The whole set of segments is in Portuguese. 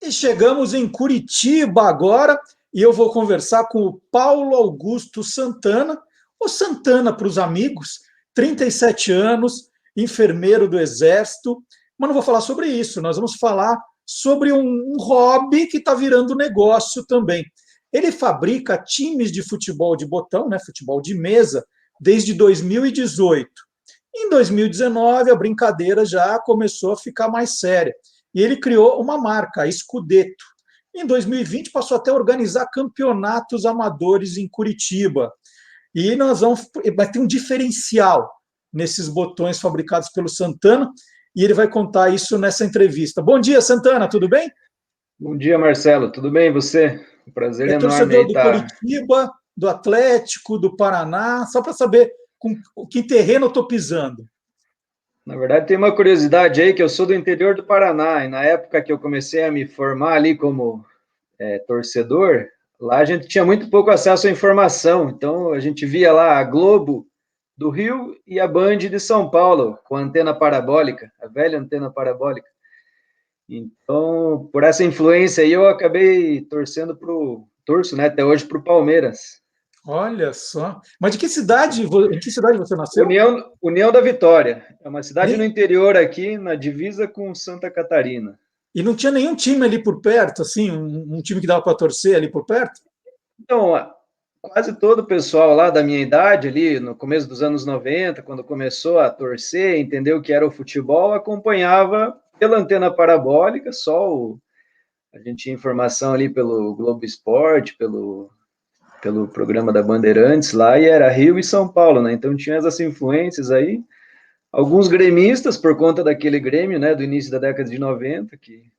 E chegamos em Curitiba agora e eu vou conversar com o Paulo Augusto Santana, ou Santana para os amigos, 37 anos, enfermeiro do Exército, mas não vou falar sobre isso, nós vamos falar sobre um hobby que está virando negócio também. Ele fabrica times de futebol de botão, né, futebol de mesa, desde 2018. Em 2019, a brincadeira já começou a ficar mais séria. E ele criou uma marca, a Scudetto. Em 2020, passou até a organizar campeonatos amadores em Curitiba. E vai ter um diferencial nesses botões fabricados pelo Santana, e ele vai contar isso nessa entrevista. Bom dia, Santana, tudo bem? Bom dia, Marcelo, tudo bem? E você? Um prazer enorme torcedor aí do estar. Curitiba, do Atlético, do Paraná, só para saber com que terreno eu estou pisando. Na verdade, tem uma curiosidade aí, que eu sou do interior do Paraná, e na época que eu comecei a me formar ali como torcedor, lá a gente tinha muito pouco acesso à informação, então a gente via lá a Globo do Rio e a Band de São Paulo, com a antena parabólica, a velha antena parabólica. Então, por essa influência aí, eu acabei torço, né, até hoje, para o Palmeiras. Olha só. Mas em que cidade você nasceu? União da Vitória. É uma cidade no Nem- interior aqui, na divisa com Santa Catarina. E não tinha nenhum time ali por perto, assim, um time que dava para torcer ali por perto? Então, quase todo o pessoal lá da minha idade, ali no começo dos anos 90, quando começou a torcer, entendeu o que era o futebol, acompanhava pela antena parabólica, a gente tinha informação ali pelo Globo Esporte, pelo programa da Bandeirantes lá, e era Rio e São Paulo, né? Então tinha essas influências aí. Alguns gremistas, por conta daquele Grêmio, né, do início da década de 90,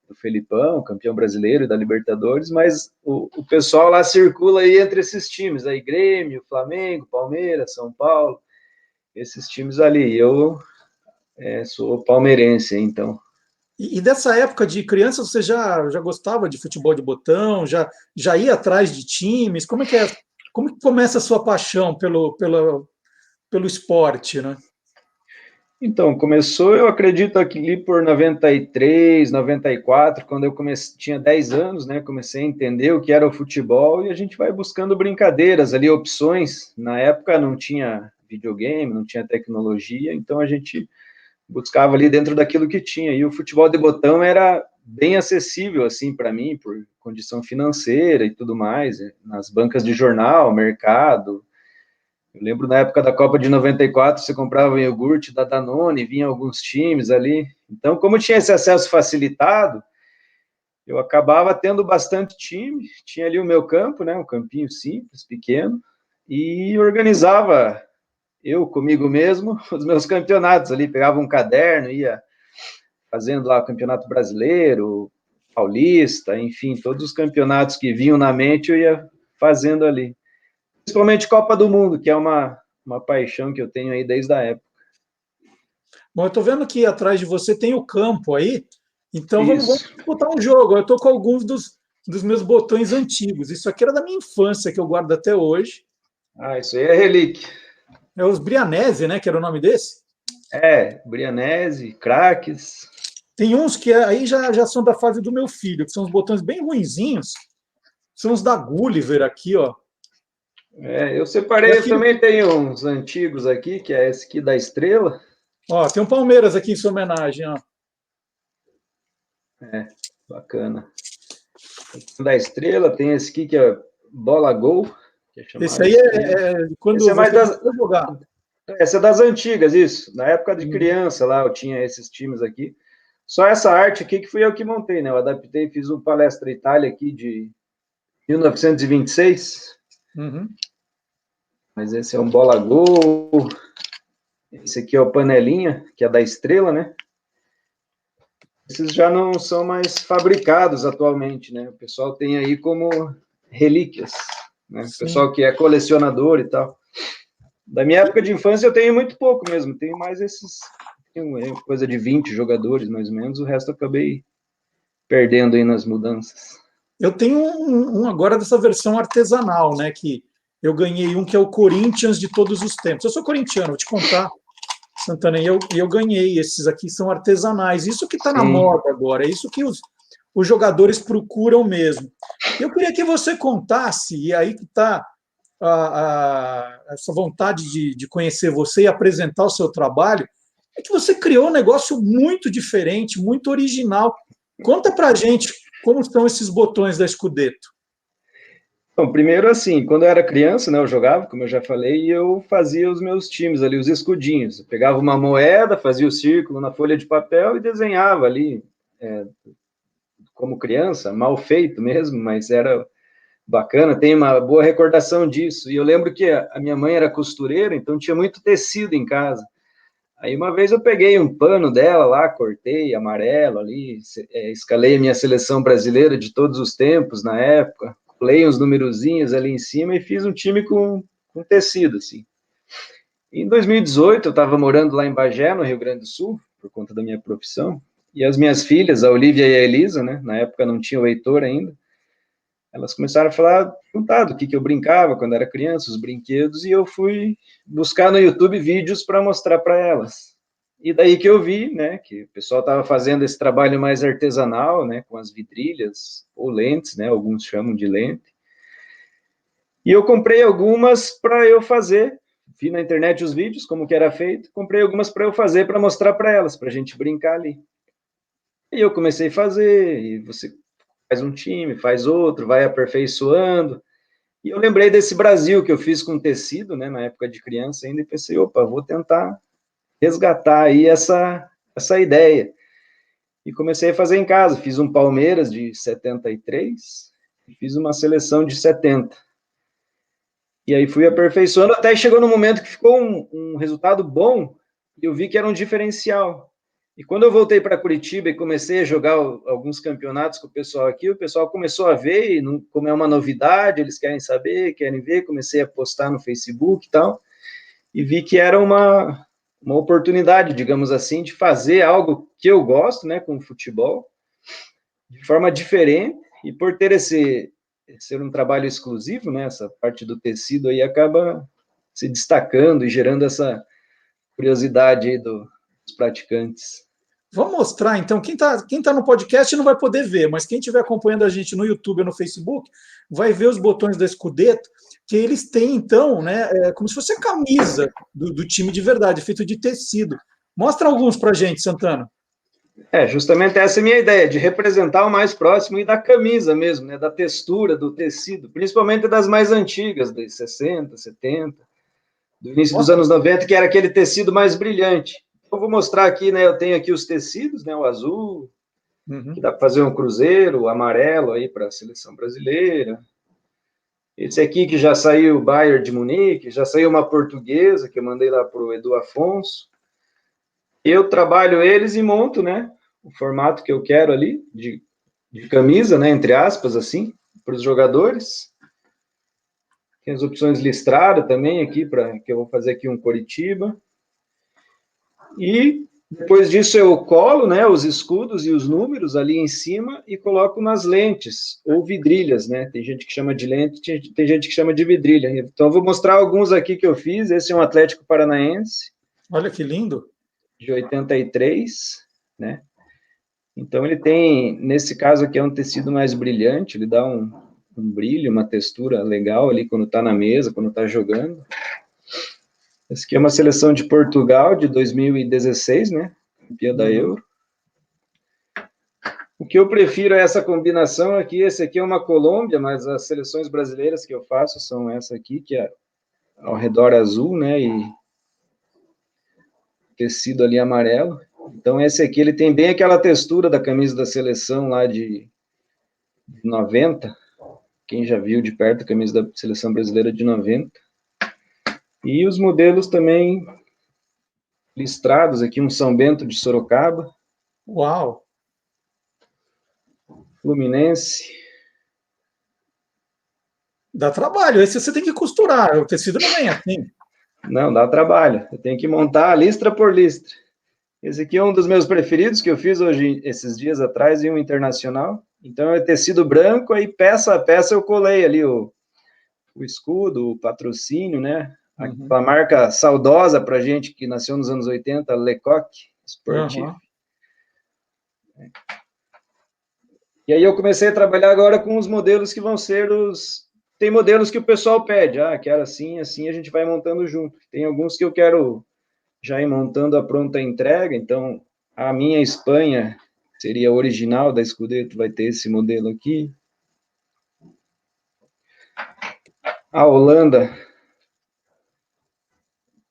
do Felipão, campeão brasileiro e da Libertadores, mas o pessoal lá circula aí entre esses times, aí Grêmio, Flamengo, Palmeiras, São Paulo, esses times ali. Eu sou palmeirense, então. E dessa época de criança, você já gostava de futebol de botão? Já ia atrás de times? Como é que é? Como que começa a sua paixão pelo esporte, né? Então, começou, eu acredito, aqui por 93, 94, quando eu tinha 10 anos, né? Comecei a entender o que era o futebol e a gente vai buscando brincadeiras ali, opções. Na época não tinha videogame, não tinha tecnologia, então a gente buscava ali dentro daquilo que tinha. E o futebol de botão era bem acessível, assim, para mim, por condição financeira e tudo mais, nas bancas de jornal, mercado. Eu lembro na época da Copa de 94, você comprava um iogurte da Danone, vinha alguns times ali. Então, como tinha esse acesso facilitado, eu acabava tendo bastante time. Tinha ali o meu campo, né, um campinho simples, pequeno, e organizava eu comigo mesmo os meus campeonatos ali. Pegava um caderno, ia fazendo lá o Campeonato Brasileiro, Paulista, enfim, todos os campeonatos que vinham na mente eu ia fazendo ali. Principalmente Copa do Mundo, que é uma paixão que eu tenho aí desde a época. Bom, eu estou vendo que atrás de você tem o campo aí, então vamos Isso. botar um jogo. Eu estou com alguns dos meus botões antigos. Isso aqui era da minha infância, que eu guardo até hoje. Ah, isso aí é relíquia. É os Brianese, né? Que era o nome desse. Brianese, craques. Tem uns que aí já são da fase do meu filho, que são os botões bem ruinzinhos. São os da Gulliver aqui, ó. Eu separei, eu Aqui, também tenho uns antigos aqui, que é esse aqui da Estrela. ó, tem um Palmeiras aqui em sua homenagem, ó. Bacana. Da Estrela, tem esse aqui que é Bola Gol, que é Esse chamado aí Estrela. é quando Esse é mais você começou a jogar. Essa é das antigas, isso. Na época de criança lá, eu tinha esses times aqui. Só essa arte aqui que fui eu que montei, né? Eu adaptei, fiz um Palestra Itália aqui de 1926. Uhum. Mas esse é um Bola Gol. Esse aqui é o Panelinha, que é da Estrela, né? Esses já não são mais fabricados atualmente, né? O pessoal tem aí como relíquias, né? O pessoal que é colecionador e tal. Da minha época de infância eu tenho muito pouco mesmo, tenho mais coisa de 20 jogadores mais ou menos, o resto eu acabei perdendo aí nas mudanças. Eu tenho um agora dessa versão artesanal, né? Que eu ganhei um que é o Corinthians de todos os tempos. Eu sou corintiano, vou te contar, Santana, e eu ganhei. Esses aqui são artesanais. Isso que está na Sim. moda agora, é isso que os jogadores procuram mesmo. Eu queria que você contasse, e aí que está essa vontade de conhecer você e apresentar o seu trabalho, é que você criou um negócio muito diferente, muito original. Conta para a gente como estão esses botões da Scudetto. Bom, primeiro assim, quando eu era criança, né, eu jogava, como eu já falei, e eu fazia os meus times ali, os escudinhos. Eu pegava uma moeda, fazia o círculo na folha de papel e desenhava ali, como criança, mal feito mesmo, mas era bacana, tem uma boa recordação disso. E eu lembro que a minha mãe era costureira, então tinha muito tecido em casa. Aí uma vez eu peguei um pano dela lá, cortei amarelo ali, escalei a minha seleção brasileira de todos os tempos na época, colei uns numerozinhos ali em cima e fiz um time com tecido, assim. Em 2018, eu estava morando lá em Bagé, no Rio Grande do Sul, por conta da minha profissão, e as minhas filhas, a Olivia e a Elisa, né, na época não tinha o Heitor ainda, elas começaram a falar, perguntar do que eu brincava quando era criança, os brinquedos, e eu fui buscar no YouTube vídeos para mostrar para elas. E daí que eu vi, né, que o pessoal estava fazendo esse trabalho mais artesanal, né, com as vidrilhas ou lentes, né, alguns chamam de lente. E eu comprei algumas para eu fazer. Vi na internet os vídeos, como que era feito, comprei algumas para eu fazer, para mostrar para elas, para a gente brincar ali. E eu comecei a fazer, e você faz um time, faz outro, vai aperfeiçoando. E eu lembrei desse Brasil que eu fiz com tecido, né, na época de criança ainda, e pensei, opa, vou tentar resgatar aí essa ideia. E comecei a fazer em casa, fiz um Palmeiras de 73, e fiz uma seleção de 70. E aí fui aperfeiçoando, até chegou no momento que ficou um resultado bom, e eu vi que era um diferencial. E quando eu voltei para Curitiba e comecei a jogar alguns campeonatos com o pessoal aqui, o pessoal começou a ver, e não, como é uma novidade, eles querem saber, querem ver, comecei a postar no Facebook e tal, e vi que era uma oportunidade, digamos assim, de fazer algo que eu gosto, né, com o futebol, de forma diferente, e por ter ser um trabalho exclusivo, né, essa parte do tecido aí acaba se destacando e gerando essa curiosidade aí dos praticantes. Vamos mostrar, então, quem tá no podcast não vai poder ver, mas quem estiver acompanhando a gente no YouTube ou no Facebook vai ver os botões da Scudetto, que eles têm, então, né, como se fosse a camisa do time de verdade, feito de tecido. Mostra alguns para a gente, Santana. Justamente essa é a minha ideia, de representar o mais próximo e da camisa mesmo, né, da textura, do tecido, principalmente das mais antigas, dos 60, 70, do início dos Mostra. anos 90, que era aquele tecido mais brilhante. Eu vou mostrar aqui, né, eu tenho aqui os tecidos, né, o azul, que Uhum. dá para fazer um cruzeiro, o amarelo aí para a seleção brasileira. Esse aqui que já saiu o Bayern de Munique, já saiu uma portuguesa que eu mandei lá para o Edu Afonso. Eu trabalho eles e monto, né, o formato que eu quero ali, de camisa, né, entre aspas, assim, para os jogadores. Tem as opções listradas também aqui, que eu vou fazer aqui um Coritiba. E depois disso eu colo, né, os escudos e os números ali em cima e coloco nas lentes, ou vidrilhas, né? Tem gente que chama de lente, tem gente que chama de vidrilha. Então eu vou mostrar alguns aqui que eu fiz. Esse é um Atlético Paranaense, Olha que lindo. de 83, né? Então ele tem, nesse caso aqui é um tecido mais brilhante, ele dá um brilho, uma textura legal ali quando está na mesa, quando está jogando. Esse aqui é uma seleção de Portugal, de 2016, né? Campeã da Euro. O que eu prefiro é essa combinação aqui. Esse aqui é uma Colômbia, mas as seleções brasileiras que eu faço são essa aqui, que é ao redor azul, né? E tecido ali amarelo. Então esse aqui ele tem bem aquela textura da camisa da seleção lá de 90. Quem já viu de perto a camisa da seleção brasileira de 90. E os modelos também listrados aqui, um São Bento de Sorocaba. Uau! Fluminense. Dá trabalho. Esse você tem que costurar. O tecido não vem assim. Não, dá trabalho. Eu tenho que montar listra por listra. Esse aqui é um dos meus preferidos que eu fiz hoje, esses dias atrás, em um internacional. Então é tecido branco, aí peça a peça eu colei ali o escudo, o patrocínio, né? Uhum. A marca saudosa para gente que nasceu nos anos 80, Lecoq Sportif. Uhum. E aí eu comecei a trabalhar agora com os modelos que vão ser os... Tem modelos que o pessoal pede, quero assim, assim, a gente vai montando junto. Tem alguns que eu quero já ir montando a pronta entrega, então a minha Espanha seria a original da Scudetto, vai ter esse modelo aqui. A Holanda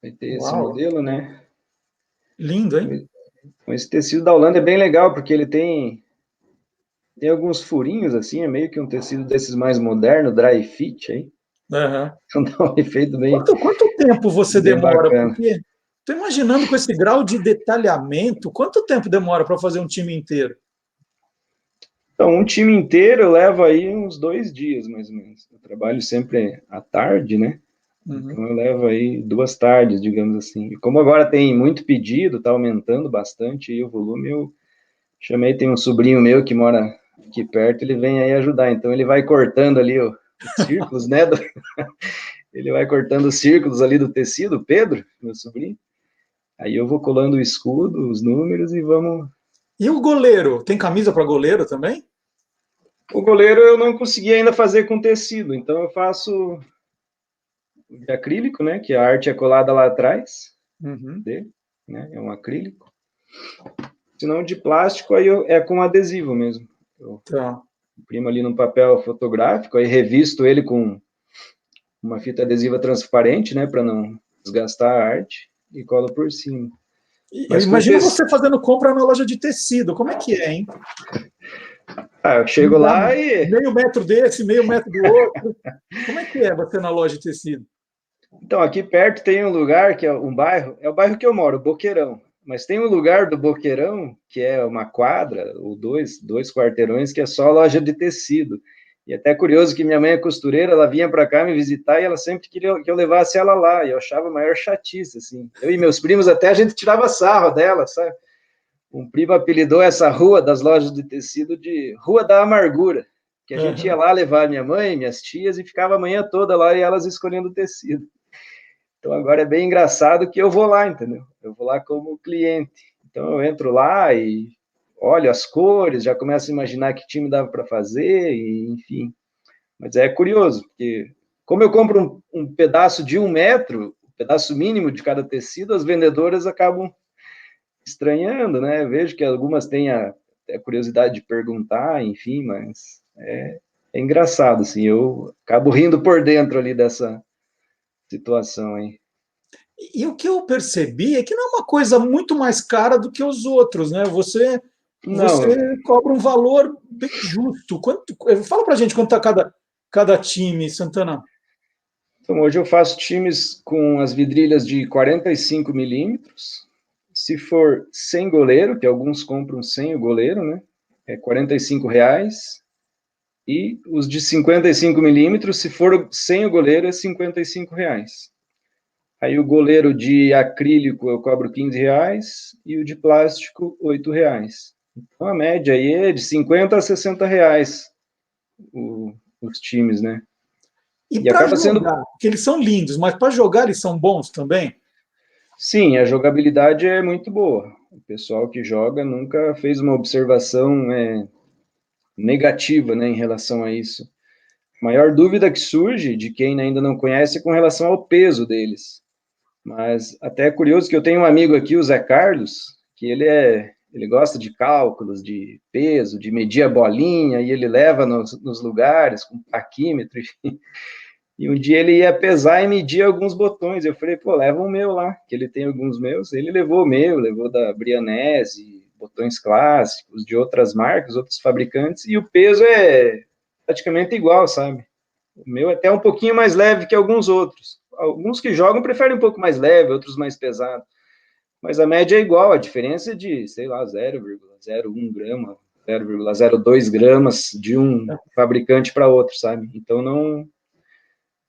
vai ter esse Uau, modelo, né? lindo, hein? Esse tecido da Holanda é bem legal, porque ele tem alguns furinhos, assim, é meio que um tecido desses mais modernos, dry fit, aí. Aham. Então dá um efeito Quanto tempo você bem demora? bacana. Porque estou imaginando com esse grau de detalhamento, quanto tempo demora para fazer um time inteiro? Então, um time inteiro leva aí uns 2 dias, mais ou menos. Eu trabalho sempre à tarde, né? Uhum. Então, eu levo aí 2 tardes, digamos assim. E como agora tem muito pedido, está aumentando bastante aí o volume, eu chamei, tem um sobrinho meu que mora aqui perto, ele vem aí ajudar. Então, ele vai cortando ali os círculos, né? Ele vai cortando os círculos ali do tecido, o Pedro, meu sobrinho. Aí eu vou colando o escudo, os números e vamos. E o goleiro? Tem camisa para goleiro também? O goleiro eu não consegui ainda fazer com tecido, então eu faço de acrílico, né? Que a arte é colada lá atrás Uhum. dele, né? É um acrílico. Se não de plástico, aí é com adesivo mesmo. Eu Tá. imprimo ali num papel fotográfico, aí revisto ele com uma fita adesiva transparente, né? Para não desgastar a arte e colo por cima. Eu Mas com imagino tecido. você fazendo compra na loja de tecido. Como é que é, hein? Eu Me chego dá lá e. meio metro desse, meio metro do outro. Como é que é você na loja de tecido? Então, aqui perto tem um lugar que é um bairro, é o bairro que eu moro, Boqueirão. Mas tem um lugar do Boqueirão que é uma quadra, ou dois quarteirões, que é só loja de tecido. E é até curioso que minha mãe é costureira, ela vinha para cá me visitar e ela sempre queria que eu levasse ela lá. E eu achava a maior chatice, assim. Eu e meus primos até a gente tirava sarro dela, sabe? Um primo apelidou essa rua das lojas de tecido de Rua da Amargura, que a gente ia Uhum. lá levar minha mãe, minhas tias, e ficava a manhã toda lá e elas escolhendo tecido. Então agora é bem engraçado que eu vou lá, entendeu? Eu vou lá como cliente. Então eu entro lá e olho as cores, já começo a imaginar que time dava para fazer, e, enfim. Mas é curioso, porque como eu compro um pedaço de 1 metro, um pedaço mínimo de cada tecido, as vendedoras acabam estranhando, né? Eu vejo que algumas têm a curiosidade de perguntar, enfim, mas é engraçado, assim, eu acabo rindo por dentro ali dessa situação aí. E o que eu percebi é que não é uma coisa muito mais cara do que os outros, né? Você Não, cobra um valor bem justo. Fala pra gente quanto está cada time, Santana. então hoje eu faço times com as vidrilhas de 45 milímetros. Se for sem goleiro, que alguns compram sem o goleiro, né? É R$ 45. E os de 55 milímetros, se for sem o goleiro, é R$ 55. Aí o goleiro de acrílico eu cobro R$ 15 e o de plástico R$ 8. Então a média aí é de 50 a R$ 60 os times, né? E E para acaba sendo. jogar, porque eles são lindos, mas para jogar eles são bons também. Sim, a jogabilidade é muito boa. O pessoal que joga nunca fez uma observação negativa, né, em relação a isso. A maior dúvida que surge de quem ainda não conhece é com relação ao peso deles. Mas até é curioso que eu tenho um amigo aqui, o Zé Carlos, que ele gosta de cálculos, de peso, de medir a bolinha, e ele leva nos lugares com paquímetro. E um dia ele ia pesar e medir alguns botões. Eu falei, pô, leva o meu lá, que ele tem alguns meus. Ele levou o meu, levou da Brianese, botões clássicos, de outras marcas, outros fabricantes, e o peso é praticamente igual, sabe? O meu é até um pouquinho mais leve que alguns outros. Alguns que jogam preferem um pouco mais leve, outros mais pesado. Mas a média é igual, a diferença é de, sei lá, 0,01 grama, 0,02 gramas de um fabricante para outro, sabe? Então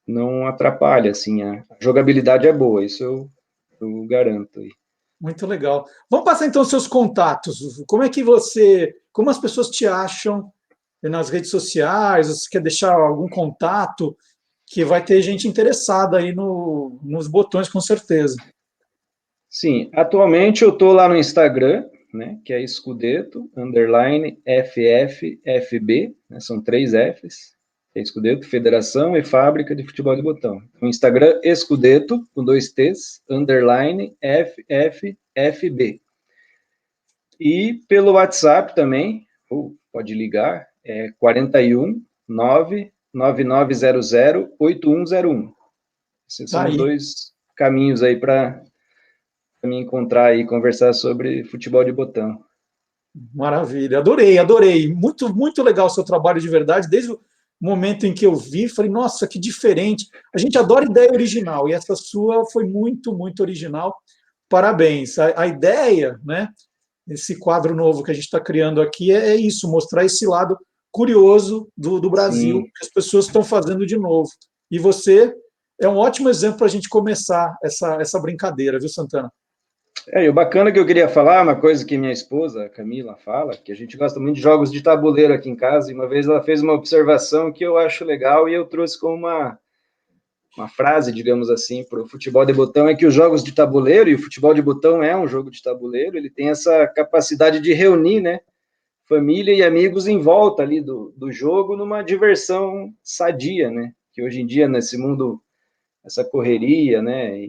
não atrapalha, assim, a jogabilidade é boa, isso eu garanto aí. Muito legal. Vamos passar então os seus contatos. Como as pessoas te acham nas redes sociais? Você quer deixar algum contato que vai ter gente interessada aí nos botões, com certeza. Sim, atualmente eu estou lá no Instagram, né, que é Scudetto, underline, FFFB, né, são 3 Fs, é Scudetto, Federação e Fábrica de Futebol de Botão. O Instagram, Scudetto, com 2 T's, underline, FFFB. E pelo WhatsApp também, pode ligar, é 41 99900 8101. Esses Tá são os aí. 2 caminhos aí para me encontrar e conversar sobre futebol de botão. Maravilha, adorei, adorei. Muito, muito legal o seu trabalho de verdade. Desde o momento em que eu vi, falei, nossa, que diferente. A gente adora ideia original, e essa sua foi muito, muito original. Parabéns. A ideia, né? Esse quadro novo que a gente está criando aqui é isso, mostrar esse lado curioso do Brasil, Sim. que as pessoas estão fazendo de novo. E você é um ótimo exemplo para a gente começar essa brincadeira, viu, Santana? E o bacana que eu queria falar, uma coisa que minha esposa, a Camila, fala, que a gente gosta muito de jogos de tabuleiro aqui em casa, e uma vez ela fez uma observação que eu acho legal e eu trouxe como uma frase, digamos assim, para o futebol de botão, é que os jogos de tabuleiro, e o futebol de botão é um jogo de tabuleiro, ele tem essa capacidade de reunir, né, família e amigos em volta ali do jogo numa diversão sadia, né, que hoje em dia, nesse mundo, essa correria, né,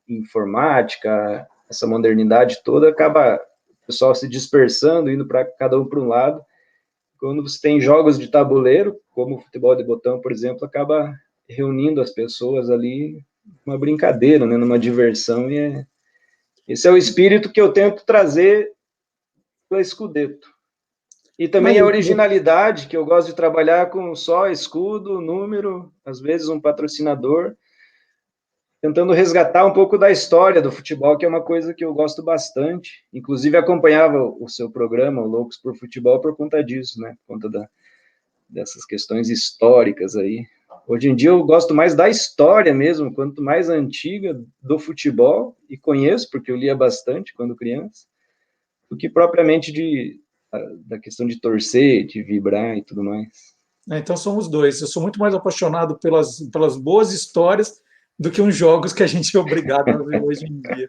informática, essa modernidade toda, acaba o pessoal se dispersando, indo para cada um para um lado. Quando você tem jogos de tabuleiro, como o futebol de botão, por exemplo, acaba reunindo as pessoas ali numa brincadeira, né, numa diversão, e esse é o espírito que eu tento trazer para Scudetto. E também a originalidade, que eu gosto de trabalhar com só escudo, número, às vezes um patrocinador, tentando resgatar um pouco da história do futebol, que é uma coisa que eu gosto bastante. Inclusive, acompanhava o seu programa, o Loucos por Futebol, por conta disso, né? Por conta dessas questões históricas aí. Hoje em dia, eu gosto mais da história mesmo, quanto mais antiga do futebol, e conheço, porque eu lia bastante quando criança, do que propriamente da questão de torcer, de vibrar e tudo mais. Então somos dois. Eu sou muito mais apaixonado pelas boas histórias do que uns jogos que a gente é obrigado a ver hoje em dia.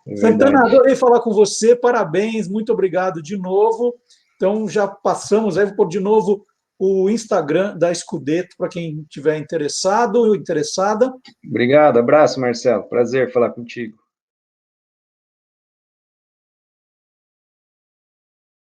É Santana, verdade. adorei falar com você, parabéns, muito obrigado de novo. Então já passamos, aí vou pôr de novo o Instagram da Scudetto para quem tiver interessado ou interessada. Obrigado, abraço, Marcelo. Prazer falar contigo.